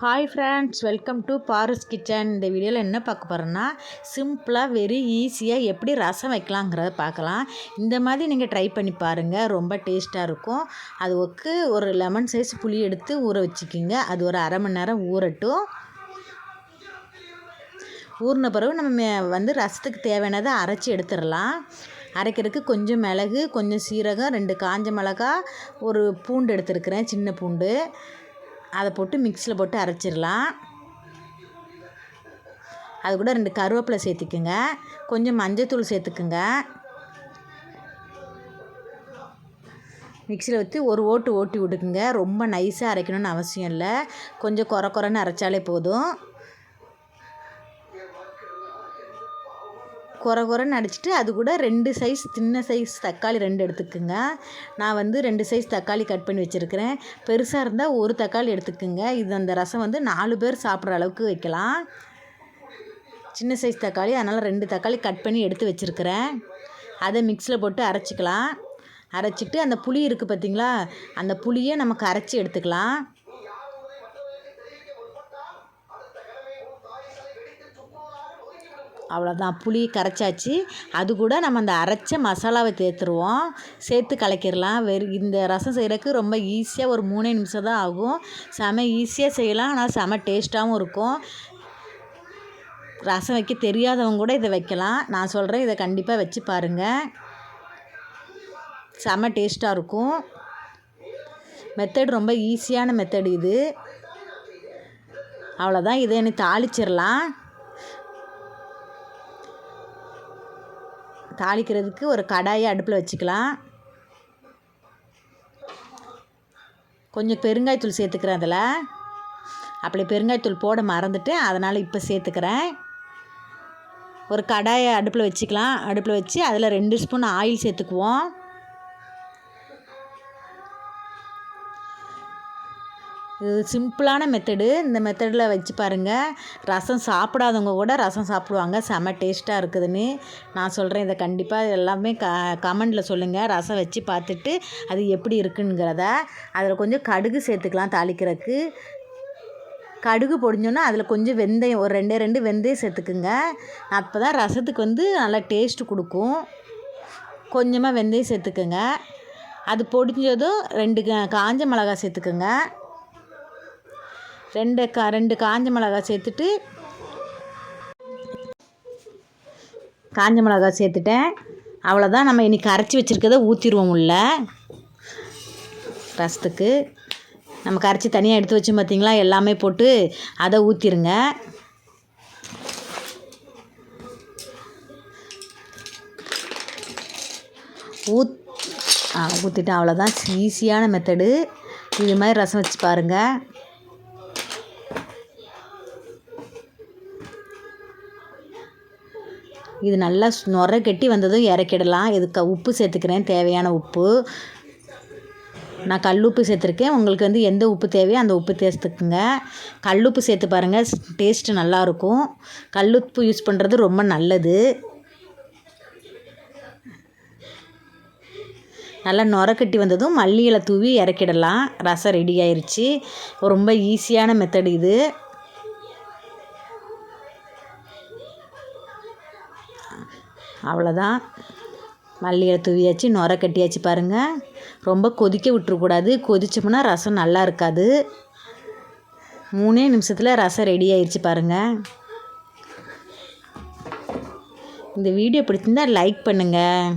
Hi friends, welcome to Paras kitchen. இந்த வீடியோவில் என்ன பார்க்க போகிறோன்னா, சிம்பிளாக வெரி ஈஸியாக எப்படி ரசம் வைக்கலாங்கிறத பார்க்கலாம். இந்த மாதிரி நீங்கள் ட்ரை பண்ணி பாருங்கள், ரொம்ப டேஸ்ட்டாக இருக்கும். அதுக்கு ஒரு லெமன் சைஸ் புளி எடுத்து ஊற வச்சுக்கிங்க. அது ஒரு அரை மணி நேரம் ஊறட்டும். ஊறின பிறகு நம்ம ரசத்துக்கு தேவையானதை அரைச்சி எடுத்துடலாம். அரைக்கிறதுக்கு கொஞ்சம் மிளகு, கொஞ்சம் சீரகம், 2 காஞ்ச மிளகா, ஒரு பூண்டு எடுத்துருக்கிறேன், சின்ன பூண்டு. அதை போட்டு மிக்ஸியில் போட்டு அரைச்சிடலாம். அது கூட 2 கருவேப்பிலை சேர்த்துக்குங்க, கொஞ்சம் மஞ்சத்தூள் சேர்த்துக்குங்க. மிக்ஸியில் வச்சு ஒரு ஓட்டி விட்டுக்குங்க. ரொம்ப நைஸாக அரைக்கணும்னு அவசியம் இல்லை, கொஞ்சம் குறைன்னு அரைச்சாலே போதும். குறைன்னு அடிச்சுட்டு அது கூட 2 சைஸ் சின்ன சைஸ் தக்காளி 2 எடுத்துக்குங்க. நான் 2 சைஸ் தக்காளி கட் பண்ணி வச்சுருக்கிறேன். பெருசாக இருந்தால் ஒரு தக்காளி எடுத்துக்குங்க. இது அந்த ரசம் 4 பேர் சாப்பிட்ற அளவுக்கு வைக்கலாம். சின்ன சைஸ் தக்காளி, அதனால் 2 தக்காளி கட் பண்ணி எடுத்து வச்சுருக்கிறேன். அதை மிக்ஸியில் போட்டு அரைச்சிக்கலாம். அரைச்சிட்டு அந்த புளி இருக்குது பார்த்திங்களா, அந்த புளியை நம்ம கரைச்சி எடுத்துக்கலாம். அவ்வளோதான், புளி கரைச்சாச்சு. அது கூட நம்ம அந்த அரைச்ச மசாலாவை சேர்த்து கலக்கிடலாம். இந்த ரசம் செய்கிறதுக்கு ரொம்ப ஈஸியாக ஒரு 3 நிமிஷம் தான் ஆகும். செம ஈஸியாக செய்யலாம், ஆனால் செம டேஸ்ட்டாகவும் இருக்கும். ரசம் வைக்க தெரியாதவங்க கூட இதை வைக்கலாம். நான் சொல்கிறேன், இதை கண்டிப்பாக வச்சு பாருங்கள், செம டேஸ்ட்டாக இருக்கும். மெத்தட் ரொம்ப ஈஸியான மெத்தட் இது. அவ்வளோதான், இதை எனக்கு தாளிச்சிடலாம். தாளிக்கிறதுக்கு ஒரு கடாயை அடுப்பில் வச்சுக்கலாம். கொஞ்சம் பெருங்காயத்தூள் சேர்த்துக்கிறேன். அதில் அப்படி பெருங்காயத்தூள் போட மறந்துட்டு, அதனால் இப்போ சேர்த்துக்கிறேன். ஒரு கடாயை அடுப்பில் வச்சுக்கலாம். அடுப்பில் வச்சு அதில் 2 ஸ்பூன் ஆயில் சேர்த்துக்குவோம். இது சிம்பிளான மெத்தடு. இந்த மெத்தடில் வச்சு பாருங்கள், ரசம் சாப்பிடாதவங்க கூட ரசம் சாப்பிடுவாங்க, செம்ம டேஸ்ட்டாக இருக்குதுன்னு. நான் சொல்கிறேன், இதை கண்டிப்பாக எல்லாமே கமெண்டில் சொல்லுங்கள், ரசம் வச்சு பார்த்துட்டு அது எப்படி இருக்குங்கிறத. அதில் கொஞ்சம் கடுகு சேர்த்துக்கலாம் தாளிக்கிறதுக்கு. கடுகு பொடிஞ்சோன்னா அதில் கொஞ்சம் வெந்தயம், ஒரு 2 வெந்தயம் சேர்த்துக்குங்க. அப்போ தான் ரசத்துக்கு நல்லா டேஸ்ட்டு கொடுக்கும். கொஞ்சமாக வெந்தயம் சேர்த்துக்குங்க. அது பொடிஞ்சதும் 2 காஞ்ச மிளகாய் சேர்த்துக்குங்க. 2 காஞ்ச மிளகாய் சேர்த்துட்டு, காஞ்ச மிளகாய் சேர்த்துட்டேன். அவ்வளோதான், நம்ம இன்றைக்கி கரைச்சி வச்சுருக்கதை ஊற்றிடுவோம் உள்ள ரசத்துக்கு. நம்ம கரைச்சி தனியாக எடுத்து வச்சோம் பார்த்திங்களா, எல்லாமே போட்டு அதை ஊற்றிடுங்க. ஊற்றிட்டேன். அவ்வளோதான், ஈஸியான மெத்தடு. இது மாதிரி ரசம் வச்சு பாருங்கள். இது நல்லா நுரை கட்டி வந்ததும் இறக்கிடலாம். இதுக்கு உப்பு சேர்த்துக்கிறேன், தேவையான உப்பு. நான் கல்லுப்பு சேர்த்துருக்கேன். உங்களுக்கு எந்த உப்பு தேவையோ அந்த உப்பு சேர்த்துக்குங்க. கல்லுப்பு சேர்த்து பாருங்கள், டேஸ்ட்டு நல்லாயிருக்கும். கல்லுப்பு யூஸ் பண்ணுறது ரொம்ப நல்லது. நல்லா நுரை கட்டி வந்ததும் மல்லி இலை தூவி இறக்கிடலாம். ரசம் ரெடி ஆயிடுச்சு. ரொம்ப ஈஸியான மெத்தட் இது. அவ்வளோதான், மல்லியை தூவியாச்சு, நுரை கட்டியாச்சு பாருங்கள். ரொம்ப கொதிக்க விட்டுறக்கூடாது, கொதிச்சோம்னா ரசம் நல்லா இருக்காது. 3 நிமிஷத்தில் ரசம் ரெடி ஆயிடுச்சு பாருங்கள். இந்த வீடியோ பிடிச்சிருந்தால் லைக் பண்ணுங்கள்.